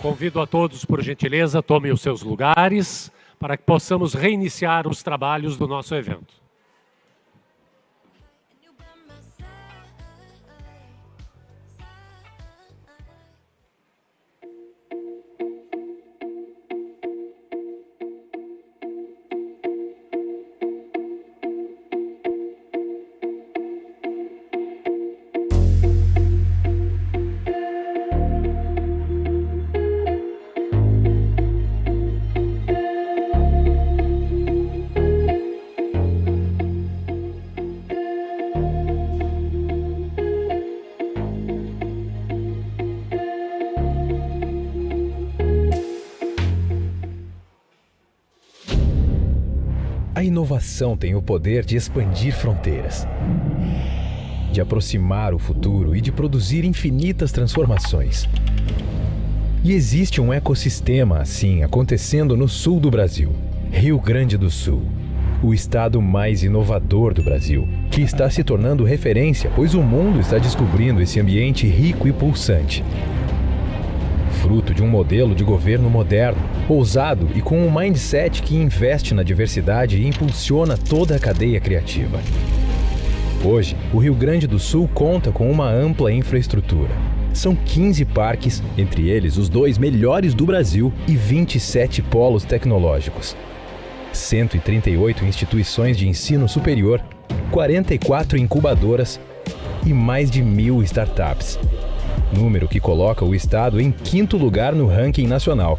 Convido a todos, por gentileza, tomem os seus lugares para que possamos reiniciar os trabalhos do nosso evento. A inovação tem o poder de expandir fronteiras, de aproximar o futuro e de produzir infinitas transformações. E existe um ecossistema assim acontecendo no sul do Brasil, Rio Grande do Sul, o estado mais inovador do Brasil, que está se tornando referência, pois o mundo está descobrindo esse ambiente rico e pulsante. Fruto de um modelo de governo moderno, ousado e com um mindset que investe na diversidade e impulsiona toda a cadeia criativa. Hoje, o Rio Grande do Sul conta com uma ampla infraestrutura. São 15 parques, entre eles os 2 melhores do Brasil, e 27 polos tecnológicos. 138 instituições de ensino superior, 44 incubadoras e mais de 1.000 startups. Número que coloca o estado em 5º lugar no ranking nacional.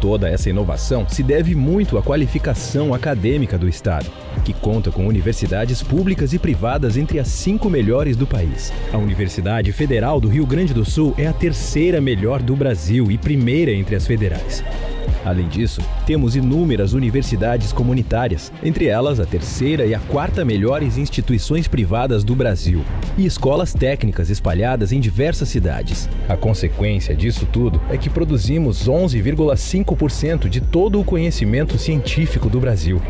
Toda essa inovação se deve muito à qualificação acadêmica do estado, que conta com universidades públicas e privadas entre as 5 melhores do país. A Universidade Federal do Rio Grande do Sul é a 3ª melhor do Brasil e primeira entre as federais. Além disso, temos inúmeras universidades comunitárias, entre elas a 3ª e a 4ª melhores instituições privadas do Brasil, e escolas técnicas espalhadas em diversas cidades. A consequência disso tudo é que produzimos 11,5% de todo o conhecimento científico do Brasil.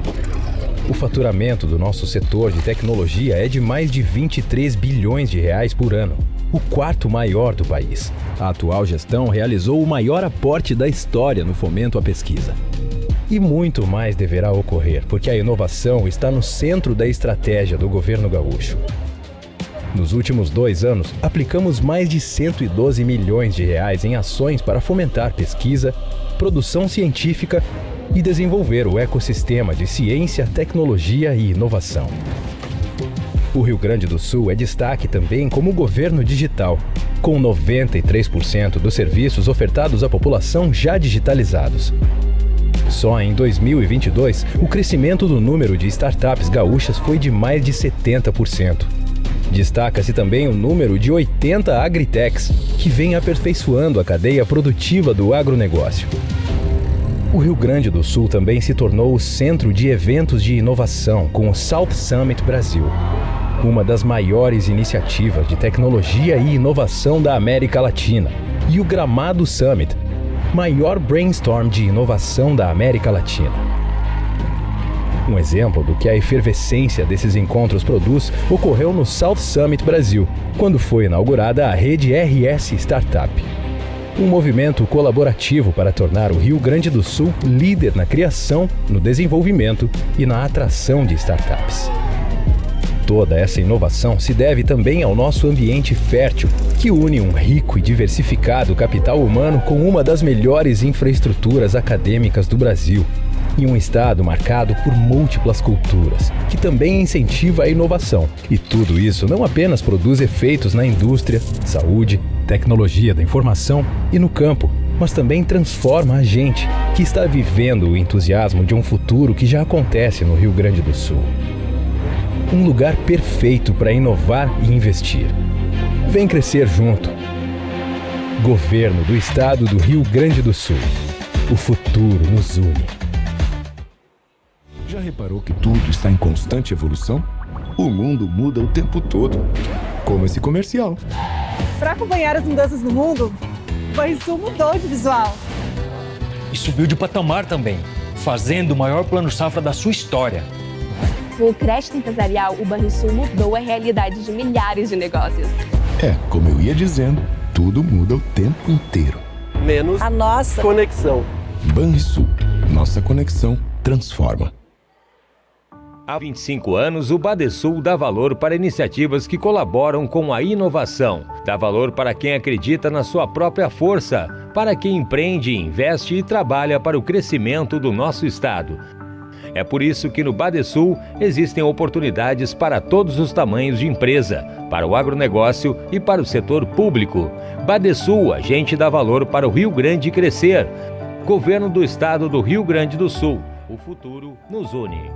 O faturamento do nosso setor de tecnologia é de mais de 23 bilhões de reais por ano, o 4º maior do país. A atual gestão realizou o maior aporte da história no fomento à pesquisa. E muito mais deverá ocorrer, porque a inovação está no centro da estratégia do governo gaúcho. Nos últimos 2 anos, aplicamos mais de 112 milhões de reais em ações para fomentar pesquisa, produção científica e desenvolver o ecossistema de ciência, tecnologia e inovação. O Rio Grande do Sul é destaque também como governo digital, com 93% dos serviços ofertados à população já digitalizados. Só em 2022, o crescimento do número de startups gaúchas foi de mais de 70%. Destaca-se também o número de 80 agritechs, que vem aperfeiçoando a cadeia produtiva do agronegócio. O Rio Grande do Sul também se tornou o centro de eventos de inovação com o South Summit Brasil, uma das maiores iniciativas de tecnologia e inovação da América Latina, e o Gramado Summit, maior brainstorm de inovação da América Latina. Um exemplo do que a efervescência desses encontros produz ocorreu no South Summit Brasil, quando foi inaugurada a rede RS Startup. Um movimento colaborativo para tornar o Rio Grande do Sul líder na criação, no desenvolvimento e na atração de startups. Toda essa inovação se deve também ao nosso ambiente fértil, que une um rico e diversificado capital humano com uma das melhores infraestruturas acadêmicas do Brasil, e um estado marcado por múltiplas culturas, que também incentiva a inovação. E tudo isso não apenas produz efeitos na indústria, saúde, tecnologia da informação e no campo, mas também transforma a gente, que está vivendo o entusiasmo de um futuro que já acontece no Rio Grande do Sul. Um lugar perfeito para inovar e investir. Vem crescer junto. Governo do Estado do Rio Grande do Sul. O futuro nos une. Já reparou que tudo está em constante evolução? O mundo muda o tempo todo. Como esse comercial. Para acompanhar as mudanças no mundo, o Banrisul mudou de visual. E subiu de patamar também, fazendo o maior plano safra da sua história. Com o crédito empresarial, o Banrisul mudou a realidade de milhares de negócios. Como eu ia dizendo, tudo muda o tempo inteiro. menos a nossa conexão. Banrisul, nossa conexão transforma. Há 25 anos, o Badesul dá valor para iniciativas que colaboram com a inovação. Dá valor para quem acredita na sua própria força, para quem empreende, investe e trabalha para o crescimento do nosso estado. É por isso que no Badesul existem oportunidades para todos os tamanhos de empresa, para o agronegócio e para o setor público. Badesul, a gente dá valor para o Rio Grande crescer. Governo do Estado do Rio Grande do Sul. O futuro nos une.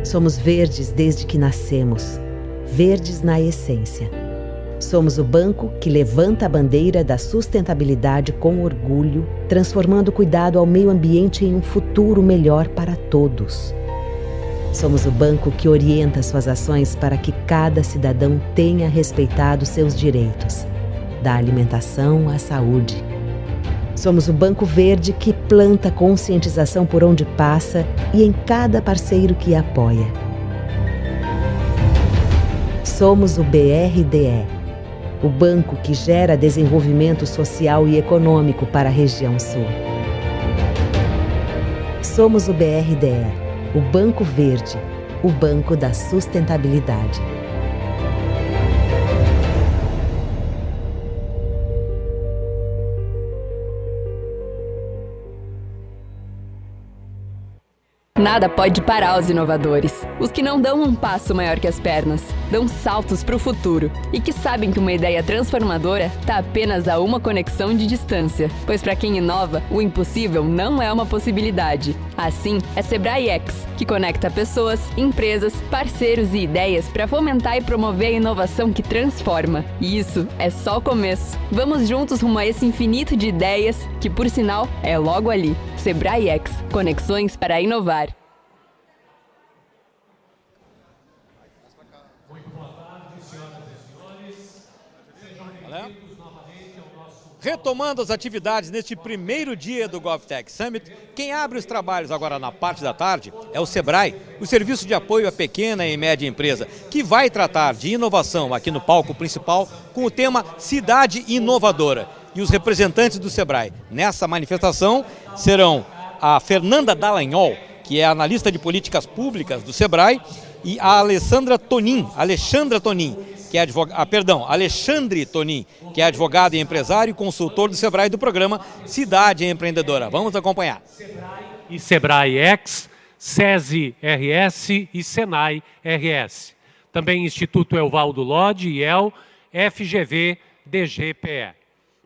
Somos verdes desde que nascemos, verdes na essência. Somos o banco que levanta a bandeira da sustentabilidade com orgulho, transformando o cuidado ao meio ambiente em um futuro melhor para todos. Somos o banco que orienta suas ações para que cada cidadão tenha respeitado seus direitos, da alimentação à saúde. Somos o Banco Verde que planta conscientização por onde passa e em cada parceiro que apoia. Somos o BRDE, o banco que gera desenvolvimento social e econômico para a região sul. Somos o BRDE, o Banco Verde, o banco da sustentabilidade. Nada pode parar os inovadores. Os que não dão um passo maior que as pernas, dão saltos para o futuro e que sabem que uma ideia transformadora está apenas a uma conexão de distância. Pois para quem inova, o impossível não é uma possibilidade. Assim, é Sebrae X, que conecta pessoas, empresas, parceiros e ideias para fomentar e promover a inovação que transforma. E isso é só o começo. Vamos juntos rumo a esse infinito de ideias que, por sinal, é logo ali. Sebrae X, conexões para inovar. Retomando as atividades neste primeiro dia do GovTech Summit, quem abre os trabalhos agora na parte da tarde é o Sebrae, o Serviço de Apoio à Pequena e Média Empresa, que vai tratar de inovação aqui no palco principal com o tema Cidade Inovadora. E os representantes do Sebrae nessa manifestação serão a Fernanda Dallagnol, que é analista de políticas públicas do Sebrae, e a Alexandre Tonin, que é Alexandre Tonin, que é advogado e empresário e consultor do Sebrae do programa Cidade Empreendedora. Vamos acompanhar. E Sebrae X, SESI RS e Senai RS. Também Instituto Evaldo Lodge, IEL, FGV, DGPE.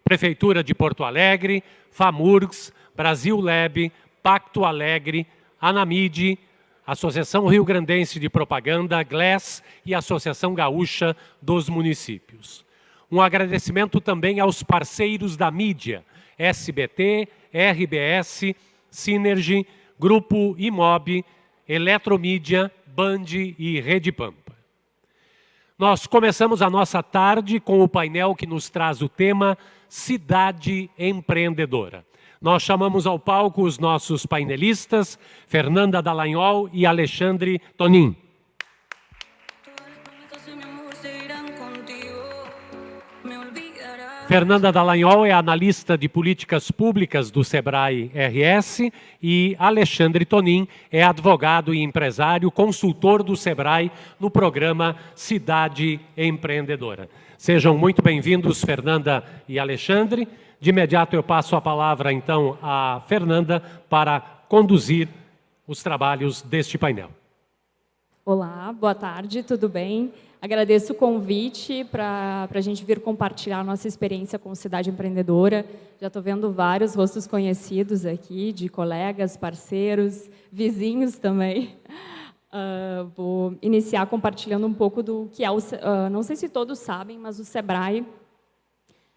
Prefeitura de Porto Alegre, FAMURGS, Brasil Lab, Pacto Alegre, Anamid, Associação Rio Grandense de Propaganda, GLES e Associação Gaúcha dos Municípios. Um agradecimento também aos parceiros da mídia, SBT, RBS, Synergy, Grupo Imob, Eletromídia, Band e Rede Pampa. Nós começamos a nossa tarde com o painel que nos traz o tema Cidade Empreendedora. Nós chamamos ao palco os nossos painelistas, Fernanda Dallagnol e Alexandre Tonin. Fernanda Dallagnol é analista de políticas públicas do Sebrae RS e Alexandre Tonin é advogado e empresário, consultor do Sebrae no programa Cidade Empreendedora. Sejam muito bem-vindos, Fernanda e Alexandre. De imediato eu passo a palavra, então, à Fernanda para conduzir os trabalhos deste painel. Olá, boa tarde, tudo bem? Agradeço o convite para a gente vir compartilhar nossa experiência com Cidade Empreendedora. Já estou vendo vários rostos conhecidos aqui, de colegas, parceiros, vizinhos também. Vou iniciar compartilhando um pouco do que é o... não sei se todos sabem, mas o Sebrae,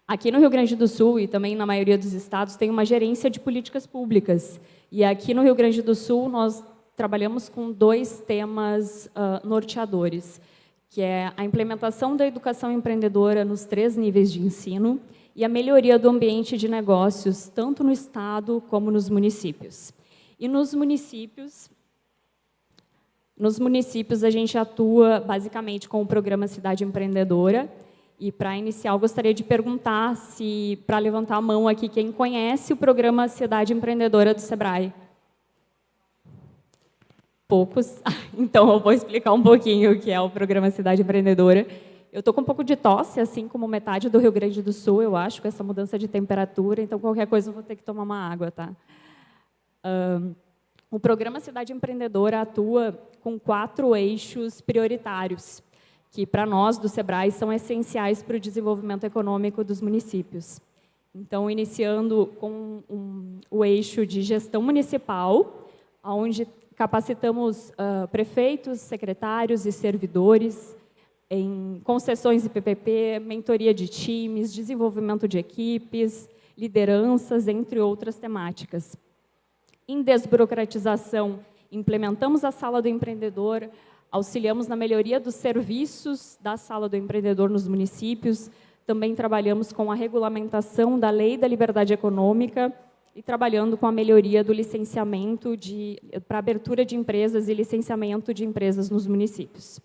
aqui no Rio Grande do Sul e também na maioria dos estados, tem uma gerência de políticas públicas. E aqui no Rio Grande do Sul, nós trabalhamos com 2 temas norteadores, que é a implementação da educação empreendedora nos 3 níveis de ensino e a melhoria do ambiente de negócios, tanto no estado como nos municípios. E nos municípios a gente atua basicamente com o programa Cidade Empreendedora, E, para iniciar, eu gostaria de perguntar se, para levantar a mão aqui, quem conhece o programa Cidade Empreendedora do SEBRAE? Poucos. Então, eu vou explicar um pouquinho o que é o programa Cidade Empreendedora. Eu estou com um pouco de tosse, assim como metade do Rio Grande do Sul, eu acho, com essa mudança de temperatura, então qualquer coisa eu vou ter que tomar uma água, tá? O programa Cidade Empreendedora atua com 4 eixos prioritários, que, para nós, do SEBRAE, são essenciais para o desenvolvimento econômico dos municípios. Então, iniciando com o eixo de gestão municipal, onde capacitamos prefeitos, secretários e servidores em concessões e PPP, mentoria de times, desenvolvimento de equipes, lideranças, entre outras temáticas. Em desburocratização, implementamos a Sala do Empreendedor, auxiliamos na melhoria dos serviços da Sala do Empreendedor nos municípios, também trabalhamos com a regulamentação da Lei da Liberdade Econômica e trabalhando com a melhoria do licenciamento para abertura de empresas e licenciamento de empresas nos municípios.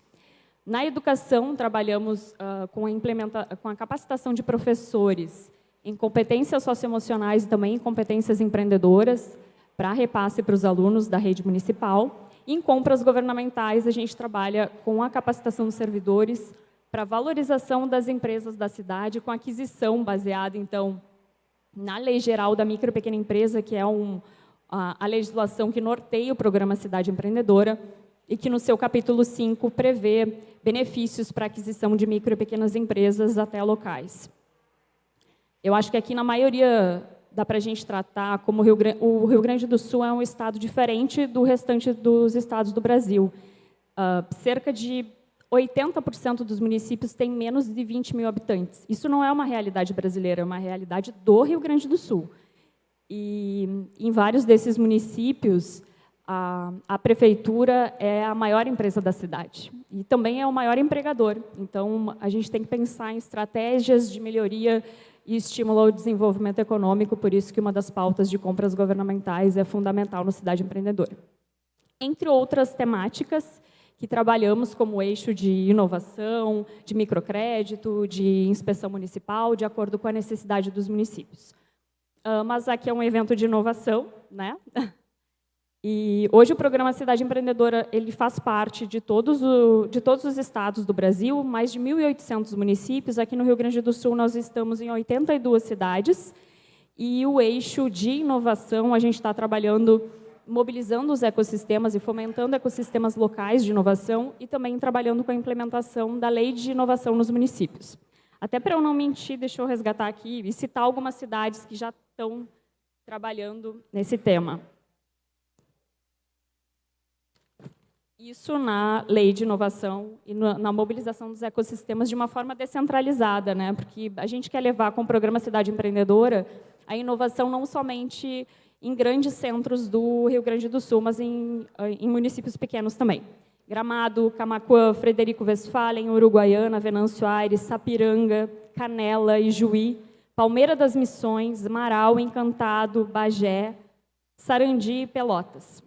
Na educação, trabalhamos com a capacitação de professores em competências socioemocionais e também em competências empreendedoras para repasse para os alunos da rede municipal. Em compras governamentais, a gente trabalha com a capacitação dos servidores para valorização das empresas da cidade, com aquisição baseada, então, na Lei Geral da Micro e Pequena Empresa, que é a legislação que norteia o programa Cidade Empreendedora e que, no seu capítulo 5, prevê benefícios para a aquisição de micro e pequenas empresas até locais. Eu acho que aqui, na maioria, dá para a gente tratar como o Rio Grande do Sul é um estado diferente do restante dos estados do Brasil. Cerca de 80% dos municípios têm menos de 20 mil habitantes. Isso não é uma realidade brasileira, é uma realidade do Rio Grande do Sul. E em vários desses municípios, a prefeitura é a maior empresa da cidade e também é o maior empregador. Então, a gente tem que pensar em estratégias de melhoria e estímulo ao desenvolvimento econômico, por isso que uma das pautas de compras governamentais é fundamental no Cidade Empreendedora. Entre outras temáticas que trabalhamos como eixo de inovação, de microcrédito, de inspeção municipal, de acordo com a necessidade dos municípios. Mas aqui é um evento de inovação, né? E hoje o programa Cidade Empreendedora ele faz parte de todos os estados do Brasil, mais de 1.800 municípios. Aqui no Rio Grande do Sul nós estamos em 82 cidades. E o eixo de inovação, a gente está trabalhando, mobilizando os ecossistemas e fomentando ecossistemas locais de inovação e também trabalhando com a implementação da Lei de Inovação nos municípios. Até para eu não mentir, deixa eu resgatar aqui e citar algumas cidades que já estão trabalhando nesse tema. Isso na lei de inovação e na mobilização dos ecossistemas de uma forma descentralizada, né? Porque a gente quer levar com o programa Cidade Empreendedora a inovação não somente em grandes centros do Rio Grande do Sul, mas em municípios pequenos também. Gramado, Camaquã, Frederico Westphalen, Uruguaiana, Venâncio Aires, Sapiranga, Canela e Juí, Palmeira das Missões, Marau, Encantado, Bagé, Sarandi e Pelotas.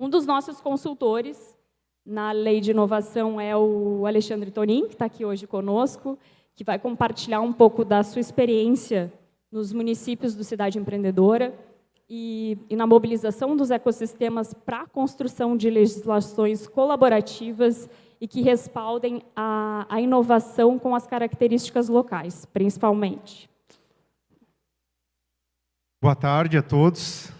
Um dos nossos consultores na Lei de Inovação é o Alexandre Tonin, que está aqui hoje conosco, que vai compartilhar um pouco da sua experiência nos municípios do Cidade Empreendedora e na mobilização dos ecossistemas para a construção de legislações colaborativas e que respaldem a inovação com as características locais, principalmente. Boa tarde a todos.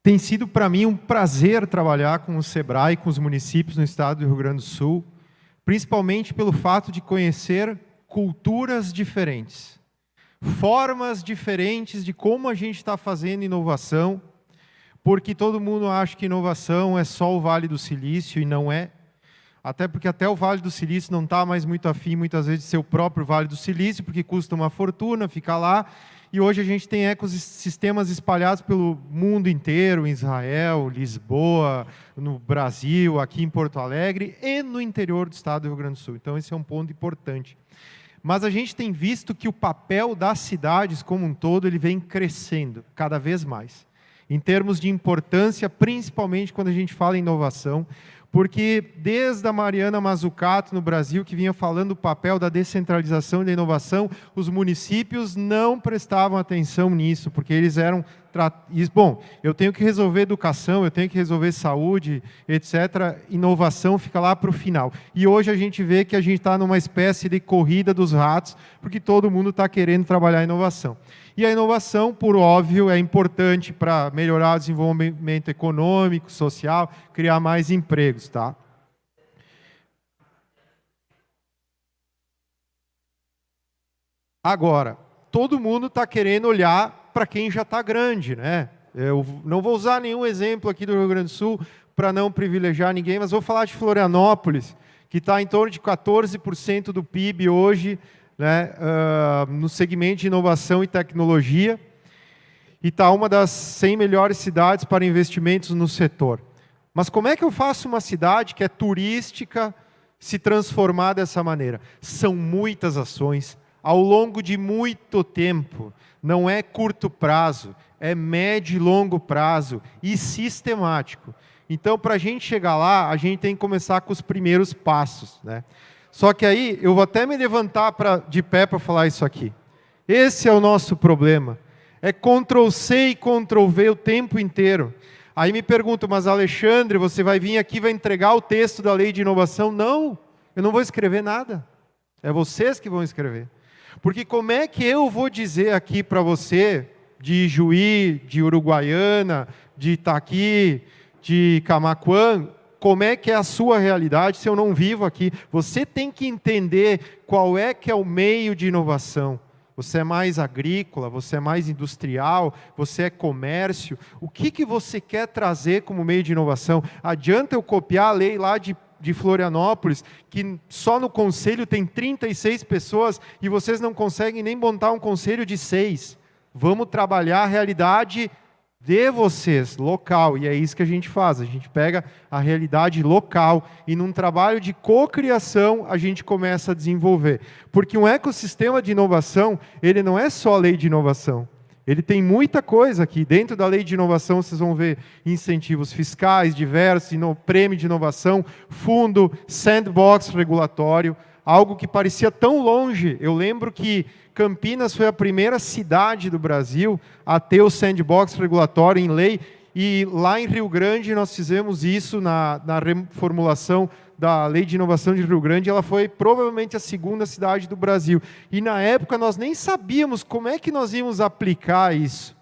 Tem sido para mim um prazer trabalhar com o SEBRAE, com os municípios no estado do Rio Grande do Sul, principalmente pelo fato de conhecer culturas diferentes, formas diferentes de como a gente está fazendo inovação, porque todo mundo acha que inovação é só o Vale do Silício, e não é. Até porque até o Vale do Silício não está mais muito afim, muitas vezes, de ser o próprio Vale do Silício, porque custa uma fortuna, fica lá. E hoje a gente tem ecossistemas espalhados pelo mundo inteiro, em Israel, Lisboa, no Brasil, aqui em Porto Alegre e no interior do estado do Rio Grande do Sul. Então, esse é um ponto importante. Mas a gente tem visto que o papel das cidades como um todo ele vem crescendo cada vez mais, em termos de importância, principalmente quando a gente fala em inovação, porque desde a Mariana Mazzucato no Brasil, que vinha falando do papel da descentralização e da inovação, os municípios não prestavam atenção nisso, porque eles eram... Bom, eu tenho que resolver educação, eu tenho que resolver saúde, etc. Inovação fica lá para o final. E hoje a gente vê que a gente está numa espécie de corrida dos ratos, porque todo mundo está querendo trabalhar inovação. E a inovação, por óbvio, é importante para melhorar o desenvolvimento econômico, social, criar mais empregos, tá? Agora, todo mundo está querendo olhar para quem já está grande, né? Eu não vou usar nenhum exemplo aqui do Rio Grande do Sul para não privilegiar ninguém, mas vou falar de Florianópolis, que está em torno de 14% do PIB hoje, né, no segmento de inovação e tecnologia, e está uma das 100 melhores cidades para investimentos no setor. Mas como é que eu faço uma cidade que é turística se transformar dessa maneira? São muitas ações, ao longo de muito tempo. Não é curto prazo, é médio e longo prazo e sistemático. Então, para a gente chegar lá, a gente tem que começar com os primeiros passos, né? Só que aí, eu vou até me levantar de pé para falar isso aqui. Esse é o nosso problema. É Ctrl+C e Ctrl+V o tempo inteiro. Aí me perguntam, mas Alexandre, você vai vir aqui e vai entregar o texto da Lei de Inovação? Não, eu não vou escrever nada. É vocês que vão escrever. Porque como é que eu vou dizer aqui para você, de Ijuí, de Uruguaiana, de Itaqui, de Camaquã, como é que é a sua realidade se eu não vivo aqui? Você tem que entender qual é que é o meio de inovação. Você é mais agrícola, você é mais industrial, você é comércio. O que você quer trazer como meio de inovação? Adianta eu copiar a lei lá de Florianópolis, que só no conselho tem 36 pessoas e vocês não conseguem nem montar um conselho de 6. Vamos trabalhar a realidade de vocês, local, e é isso que a gente faz. A gente pega a realidade local e num trabalho de cocriação a gente começa a desenvolver. Porque um ecossistema de inovação, ele não é só a lei de inovação. Ele tem muita coisa aqui. Dentro da lei de inovação, vocês vão ver incentivos fiscais diversos, prêmio de inovação, fundo, sandbox regulatório, algo que parecia tão longe. Eu lembro que Campinas foi a primeira cidade do Brasil a ter o sandbox regulatório em lei, e lá em Rio Grande nós fizemos isso na reformulação da Lei de Inovação de Rio Grande. Ela foi provavelmente a segunda cidade do Brasil. E na época nós nem sabíamos como é que nós íamos aplicar isso.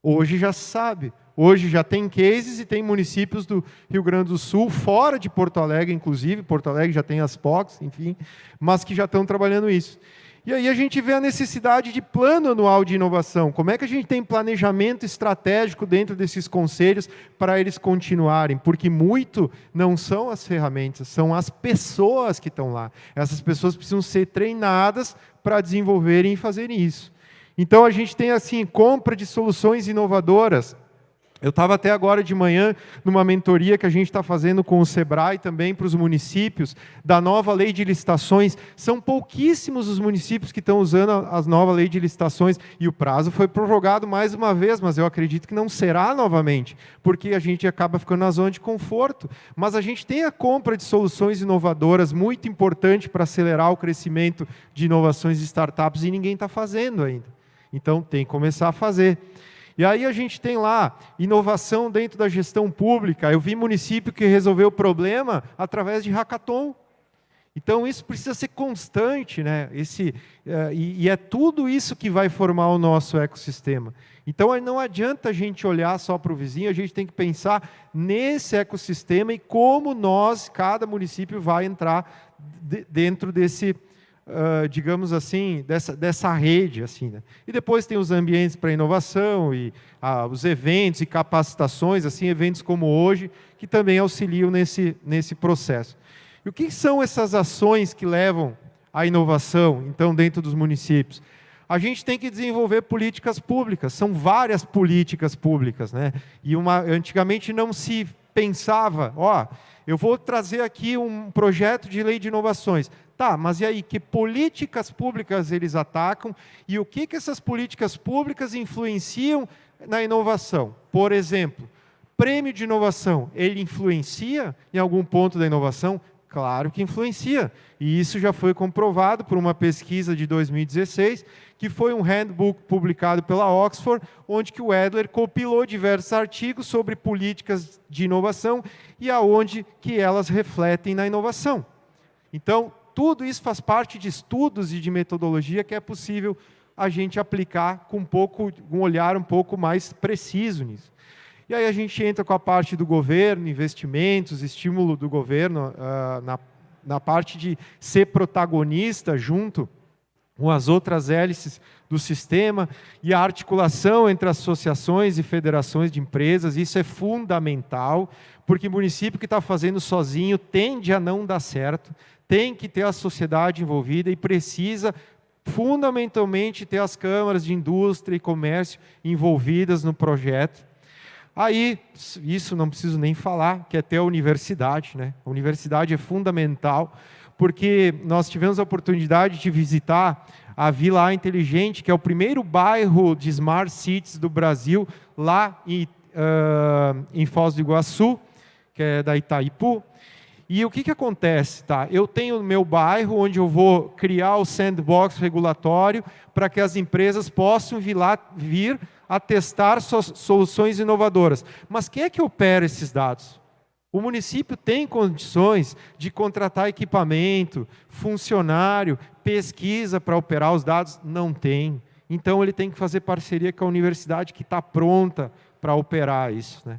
Hoje já se sabe. Hoje já tem cases e tem municípios do Rio Grande do Sul, fora de Porto Alegre, inclusive. Porto Alegre já tem as POCs, enfim, mas que já estão trabalhando isso. E aí a gente vê a necessidade de plano anual de inovação. Como é que a gente tem planejamento estratégico dentro desses conselhos para eles continuarem? Porque muito não são as ferramentas, são as pessoas que estão lá. Essas pessoas precisam ser treinadas para desenvolverem e fazerem isso. Então a gente tem assim, compra de soluções inovadoras. Eu estava até agora de manhã numa mentoria que a gente está fazendo com o Sebrae também para os municípios, da nova lei de licitações. São pouquíssimos os municípios que estão usando a nova lei de licitações e o prazo foi prorrogado mais uma vez, mas eu acredito que não será novamente, porque a gente acaba ficando na zona de conforto. Mas a gente tem a compra de soluções inovadoras, muito importante para acelerar o crescimento de inovações de startups, e ninguém está fazendo ainda. Então tem que começar a fazer. E aí a gente tem lá inovação dentro da gestão pública. Eu vi município que resolveu o problema através de hackathon. Então isso precisa ser constante, né? E é tudo isso que vai formar o nosso ecossistema. Então não adianta a gente olhar só para o vizinho, a gente tem que pensar nesse ecossistema e como nós, cada município, vai entrar dentro desse, digamos assim, dessa rede. Assim, né? E depois tem os ambientes para inovação, e os eventos e capacitações, assim, eventos como hoje, que também auxiliam nesse processo. E o que são essas ações que levam à inovação, então, dentro dos municípios? A gente tem que desenvolver políticas públicas, são várias políticas públicas, né? E antigamente não se pensava, eu vou trazer aqui um projeto de lei de inovações. Tá, mas e aí, que políticas públicas eles atacam e o que essas políticas públicas influenciam na inovação? Por exemplo, Prêmio de inovação, ele influencia em algum ponto da inovação? Claro que influencia. E isso já foi comprovado por uma pesquisa de 2016, que foi um handbook publicado pela Oxford, onde que o Adler compilou diversos artigos sobre políticas de inovação e aonde que elas refletem na inovação. Então, tudo isso faz parte de estudos e de metodologia que é possível a gente aplicar com um olhar um pouco mais preciso nisso. E aí a gente entra com a parte do governo, investimentos, estímulo do governo na parte de ser protagonista junto com as outras hélices do sistema e a articulação entre associações e federações de empresas. Isso é fundamental, porque o município que está fazendo sozinho tende a não dar certo, tem que ter a sociedade envolvida e precisa fundamentalmente ter as câmaras de indústria e comércio envolvidas no projeto. Aí, isso não preciso nem falar, que é ter a universidade, né? A universidade é fundamental, porque nós tivemos a oportunidade de visitar a Vila Inteligente, que é o primeiro bairro de Smart Cities do Brasil, lá em Foz do Iguaçu, que é da Itaipu. E o que acontece? Tá? Eu tenho o meu bairro, onde eu vou criar o sandbox regulatório para que as empresas possam vir a testar soluções inovadoras. Mas quem é que opera esses dados? O município tem condições de contratar equipamento, funcionário, pesquisa para operar os dados? Não tem. Então, ele tem que fazer parceria com a universidade que está pronta para operar isso, né?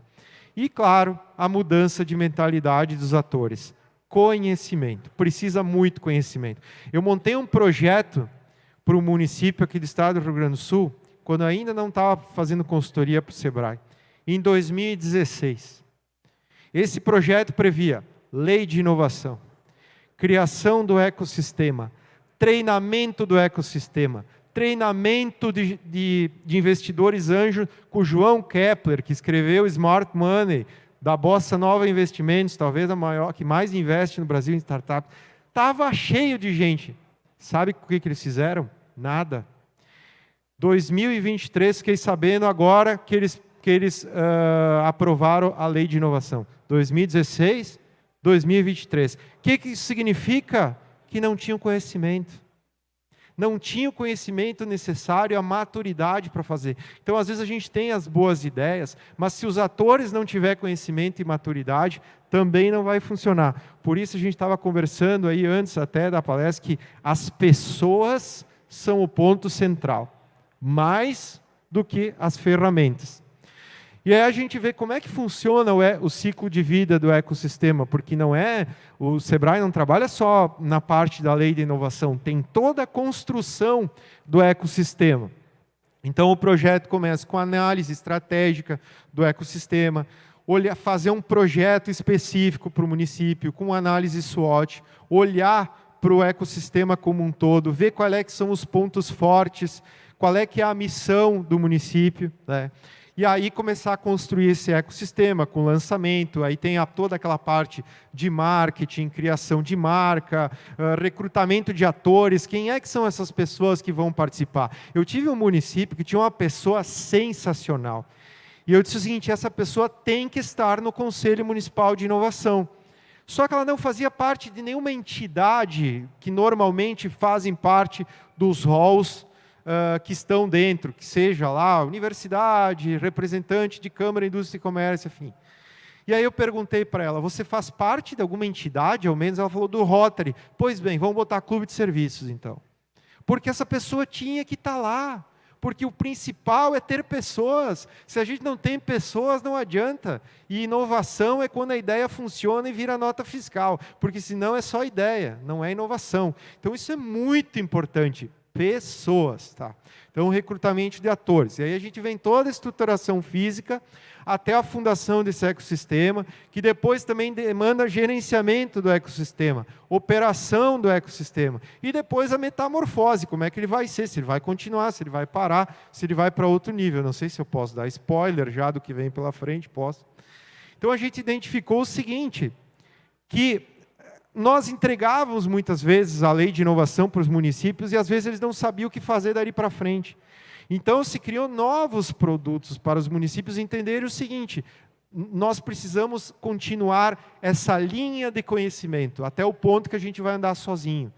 E, claro, a mudança de mentalidade dos atores. Conhecimento. Precisa muito conhecimento. Eu montei um projeto para o município aqui do estado do Rio Grande do Sul, quando eu ainda não estava fazendo consultoria para o Sebrae, em 2016. Esse projeto previa lei de inovação, criação do ecossistema, treinamento do ecossistema, treinamento de investidores anjos com o João Kepler, que escreveu Smart Money, da Bossa Nova Investimentos, talvez a maior, que mais investe no Brasil em startups. Estava cheio de gente. Sabe o que eles fizeram? Nada. 2023, fiquei sabendo agora que eles aprovaram a lei de inovação. 2016, 2023. O que isso significa? Que não tinham conhecimento. Não tinha o conhecimento necessário, a maturidade para fazer. Então, às vezes, a gente tem as boas ideias, mas se os atores não tiverem conhecimento e maturidade, também não vai funcionar. Por isso, a gente estava conversando aí antes até da palestra que as pessoas são o ponto central, mais do que as ferramentas. E aí a gente vê como é que funciona o ciclo de vida do ecossistema, porque o Sebrae não trabalha só na parte da lei de inovação, tem toda a construção do ecossistema. Então o projeto começa com análise estratégica do ecossistema, fazer um projeto específico para o município, com análise SWOT, olhar para o ecossistema como um todo, ver quais que são os pontos fortes, qual é que é a missão do município, né? E aí começar a construir esse ecossistema com lançamento, aí tem toda aquela parte de marketing, criação de marca, recrutamento de atores, quem é que são essas pessoas que vão participar? Eu tive um município que tinha uma pessoa sensacional, e eu disse o seguinte, essa pessoa tem que estar no Conselho Municipal de Inovação. Só que ela não fazia parte de nenhuma entidade que normalmente fazem parte dos halls que estão dentro, que seja lá universidade, representante de Câmara, Indústria e Comércio, enfim. E aí eu perguntei para ela, você faz parte de alguma entidade, ao menos? Ela falou do Rotary. Pois bem, vamos botar clube de serviços, então. Porque essa pessoa tinha que estar lá, porque o principal é ter pessoas. Se a gente não tem pessoas, não adianta. E inovação é quando a ideia funciona e vira nota fiscal, porque senão é só ideia, não é inovação. Então isso é muito importante. Pessoas, tá? Então, recrutamento de atores. E aí a gente vem toda a estruturação física até a fundação desse ecossistema, que depois também demanda gerenciamento do ecossistema, operação do ecossistema, e depois a metamorfose, como é que ele vai ser, se ele vai continuar, se ele vai parar, se ele vai para outro nível. Não sei se eu posso dar spoiler já do que vem pela frente, posso. Então, a gente identificou o seguinte, que nós entregávamos muitas vezes a lei de inovação para os municípios e às vezes eles não sabiam o que fazer dali para frente. Então se criou novos produtos para os municípios entenderem o seguinte, nós precisamos continuar essa linha de conhecimento, até o ponto que a gente vai andar sozinho.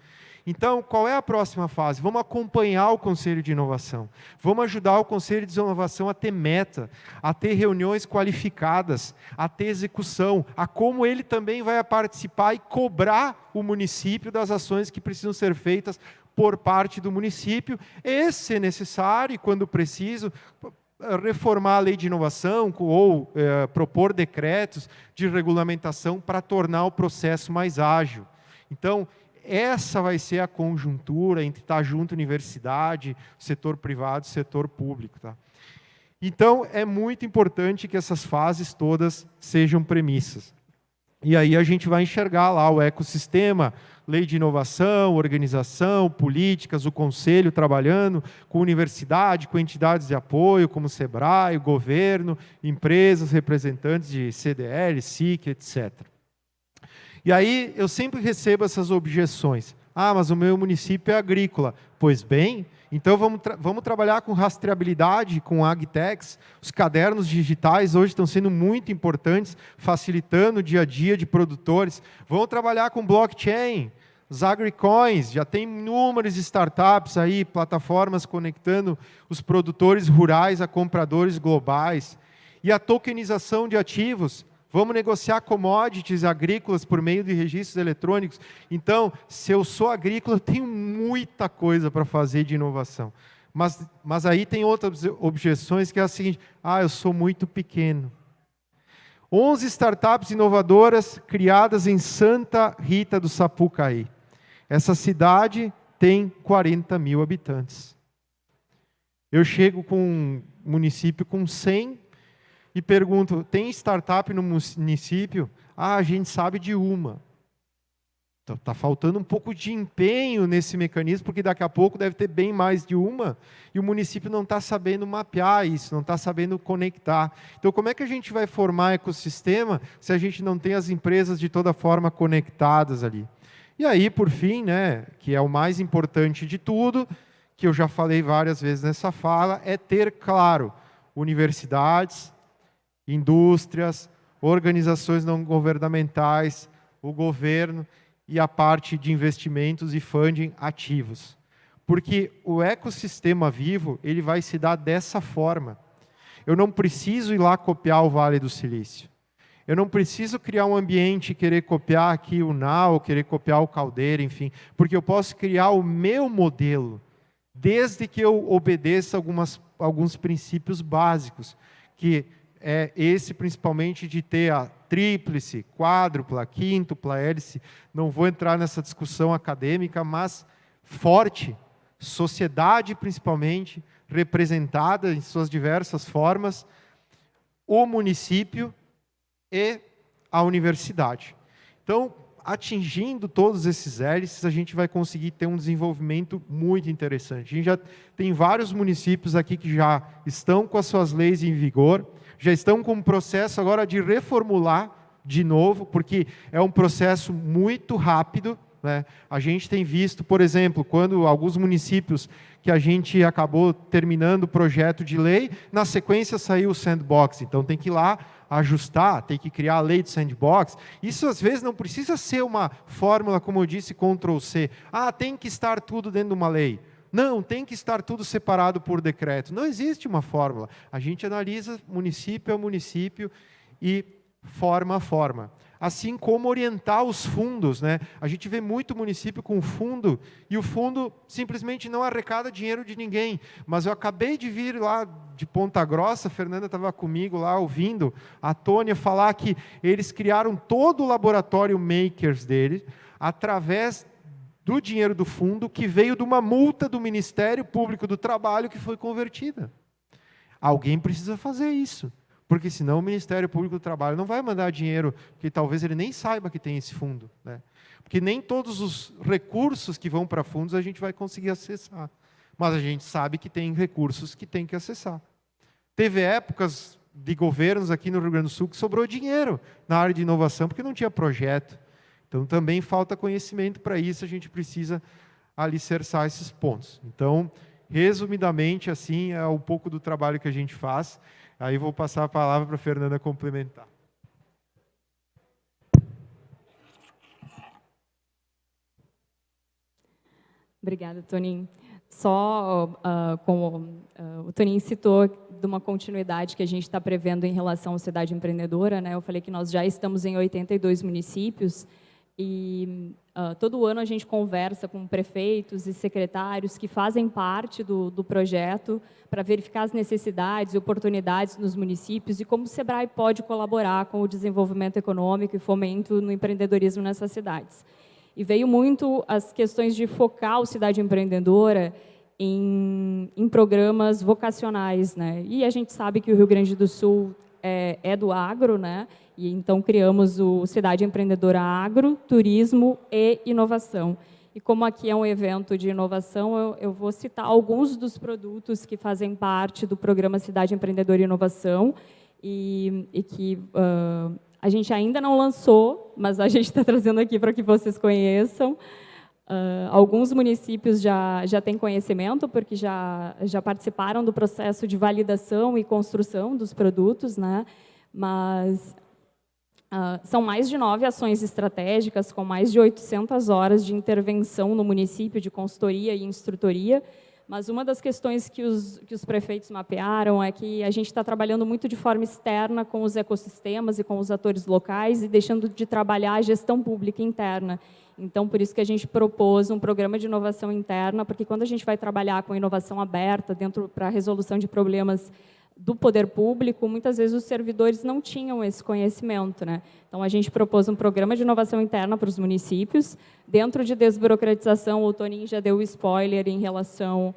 Então, qual é a próxima fase? Vamos acompanhar o Conselho de Inovação. Vamos ajudar o Conselho de Inovação a ter meta, a ter reuniões qualificadas, a ter execução, a como ele também vai participar e cobrar o município das ações que precisam ser feitas por parte do município, e, se necessário, e quando preciso, reformar a lei de inovação ou propor decretos de regulamentação para tornar o processo mais ágil. Então, essa vai ser a conjuntura entre estar junto universidade, setor privado e setor público. Tá? Então, é muito importante que essas fases todas sejam premissas. E aí a gente vai enxergar lá o ecossistema, lei de inovação, organização, políticas, o conselho trabalhando com universidade, com entidades de apoio, como o SEBRAE, o governo, empresas, representantes de CDL, SIC, etc. E aí eu sempre recebo essas objeções. Ah, mas o meu município é agrícola. Pois bem, então vamos trabalhar com rastreabilidade, com agtex. Os cadernos digitais hoje estão sendo muito importantes, facilitando o dia a dia de produtores. Vamos trabalhar com blockchain, os agricoins, já tem inúmeras startups aí, plataformas conectando os produtores rurais a compradores globais. E a tokenização de ativos. Vamos negociar commodities agrícolas por meio de registros eletrônicos. Então, se eu sou agrícola, eu tenho muita coisa para fazer de inovação. Mas aí tem outras objeções, que é a seguinte: eu sou muito pequeno. 11 startups inovadoras criadas em Santa Rita do Sapucaí. Essa cidade tem 40 mil habitantes. Eu chego com um município com 100 e pergunto, tem startup no município? A gente sabe de uma. Então, está faltando um pouco de empenho nesse mecanismo, porque daqui a pouco deve ter bem mais de uma, e o município não está sabendo mapear isso, não está sabendo conectar. Então, como é que a gente vai formar ecossistema se a gente não tem as empresas de toda forma conectadas ali? E aí, por fim, que é o mais importante de tudo, que eu já falei várias vezes nessa fala, é ter claro universidades, indústrias, organizações não governamentais, o governo e a parte de investimentos e funding ativos. Porque o ecossistema vivo, ele vai se dar dessa forma. Eu não preciso ir lá copiar o Vale do Silício. Eu não preciso criar um ambiente e querer copiar aqui o Now, querer copiar o Caldeira, enfim, porque eu posso criar o meu modelo, desde que eu obedeça alguns princípios básicos, que é esse principalmente de ter a tríplice, quádrupla, quíntupla hélice. Não vou entrar nessa discussão acadêmica, mas forte, sociedade principalmente, representada em suas diversas formas, o município e a universidade. Então, atingindo todos esses hélices, a gente vai conseguir ter um desenvolvimento muito interessante. A gente já tem vários municípios aqui que já estão com as suas leis em vigor, já estão com um processo agora de reformular de novo, porque é um processo muito rápido. A gente tem visto, por exemplo, quando alguns municípios que a gente acabou terminando o projeto de lei, na sequência saiu o sandbox, então tem que ir lá ajustar, tem que criar a lei de sandbox. Isso às vezes não precisa ser uma fórmula, como eu disse, Ctrl+C. Tem que estar tudo dentro de uma lei. Não, tem que estar tudo separado por decreto. Não existe uma fórmula. A gente analisa município a município e forma a forma. Assim como orientar os fundos. A gente vê muito município com fundo, e o fundo simplesmente não arrecada dinheiro de ninguém. Mas eu acabei de vir lá de Ponta Grossa, a Fernanda estava comigo lá ouvindo a Tônia falar que eles criaram todo o laboratório Makers deles, através do dinheiro do fundo, que veio de uma multa do Ministério Público do Trabalho que foi convertida. Alguém precisa fazer isso, porque senão o Ministério Público do Trabalho não vai mandar dinheiro, porque talvez ele nem saiba que tem esse fundo. Porque nem todos os recursos que vão para fundos a gente vai conseguir acessar. Mas a gente sabe que tem recursos que tem que acessar. Teve épocas de governos aqui no Rio Grande do Sul que sobrou dinheiro na área de inovação, porque não tinha projeto. Então, também falta conhecimento para isso, a gente precisa alicerçar esses pontos. Então, resumidamente, assim, é um pouco do trabalho que a gente faz. Aí vou passar a palavra para a Fernanda complementar. Obrigada, Toninho. Só como o Toninho citou de uma continuidade que a gente está prevendo em relação à cidade empreendedora, né? Eu falei que nós já estamos em 82 municípios e todo ano a gente conversa com prefeitos e secretários que fazem parte do projeto para verificar as necessidades e oportunidades nos municípios e como o SEBRAE pode colaborar com o desenvolvimento econômico e fomento no empreendedorismo nessas cidades. E veio muito as questões de focar o Cidade Empreendedora em programas vocacionais, né? E a gente sabe que o Rio Grande do Sul é do agro, né? E então criamos o Cidade Empreendedora Agro, Turismo e Inovação. E como aqui é um evento de inovação, eu vou citar alguns dos produtos que fazem parte do programa Cidade Empreendedora e Inovação e que a gente ainda não lançou, mas a gente está trazendo aqui para que vocês conheçam. Alguns municípios já têm conhecimento, porque já participaram do processo de validação e construção dos produtos, né? Mas são mais de 9 ações estratégicas, com mais de 800 horas de intervenção no município, de consultoria e instrutoria. Mas uma das questões que os prefeitos mapearam é que a gente está trabalhando muito de forma externa com os ecossistemas e com os atores locais e deixando de trabalhar a gestão pública interna. Então, por isso que a gente propôs um programa de inovação interna, porque quando a gente vai trabalhar com inovação aberta para a resolução de problemas do poder público, muitas vezes os servidores não tinham esse conhecimento, né? Então, a gente propôs um programa de inovação interna para os municípios. Dentro de desburocratização, o Toninho já deu o spoiler em relação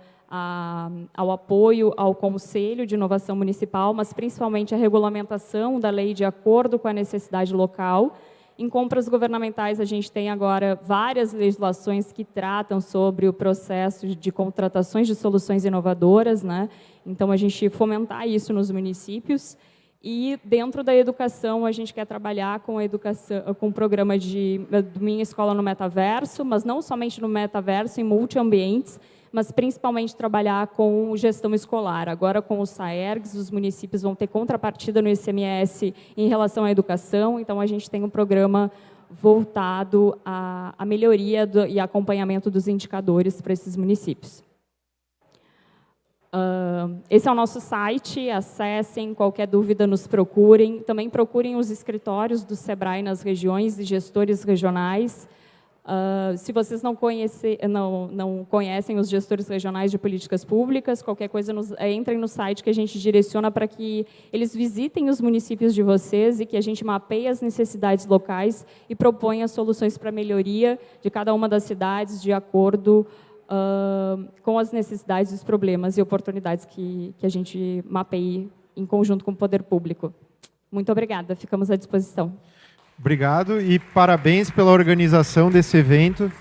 ao apoio ao Conselho de Inovação Municipal, mas principalmente a regulamentação da lei de acordo com a necessidade local. Em compras governamentais, a gente tem agora várias legislações que tratam sobre o processo de contratações de soluções inovadoras, né? Então, a gente fomentar isso nos municípios. E, dentro da educação, a gente quer trabalhar com o programa do Minha Escola no Metaverso, mas não somente no metaverso, em multiambientes, mas principalmente trabalhar com gestão escolar. Agora, com os SAERGs, os municípios vão ter contrapartida no ICMS em relação à educação, então a gente tem um programa voltado à melhoria e acompanhamento dos indicadores para esses municípios. Esse é o nosso site, acessem, qualquer dúvida nos procurem. Também procurem os escritórios do SEBRAE nas regiões e gestores regionais. Se vocês não conhecem os gestores regionais de políticas públicas, qualquer coisa, entrem no site que a gente direciona para que eles visitem os municípios de vocês e que a gente mapeie as necessidades locais e proponha soluções para a melhoria de cada uma das cidades de acordo com as necessidades, os problemas e oportunidades que a gente mapeie em conjunto com o poder público. Muito obrigada, ficamos à disposição. Obrigado e parabéns pela organização desse evento.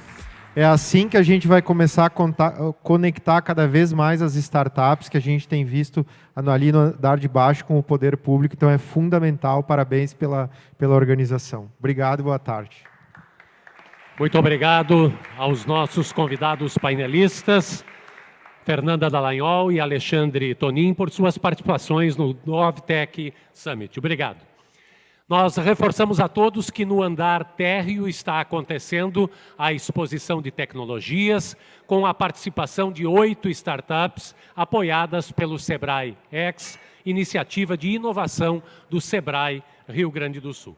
É assim que a gente vai começar a conectar cada vez mais as startups que a gente tem visto ali no andar de baixo com o poder público. Então, é fundamental. Parabéns pela organização. Obrigado e boa tarde. Muito obrigado aos nossos convidados painelistas, Fernanda Dallagnol e Alexandre Tonin, por suas participações no GovTech Summit. Obrigado. Nós reforçamos a todos que no andar térreo está acontecendo a exposição de tecnologias com a participação de 8 startups apoiadas pelo SEBRAE X, iniciativa de inovação do SEBRAE Rio Grande do Sul.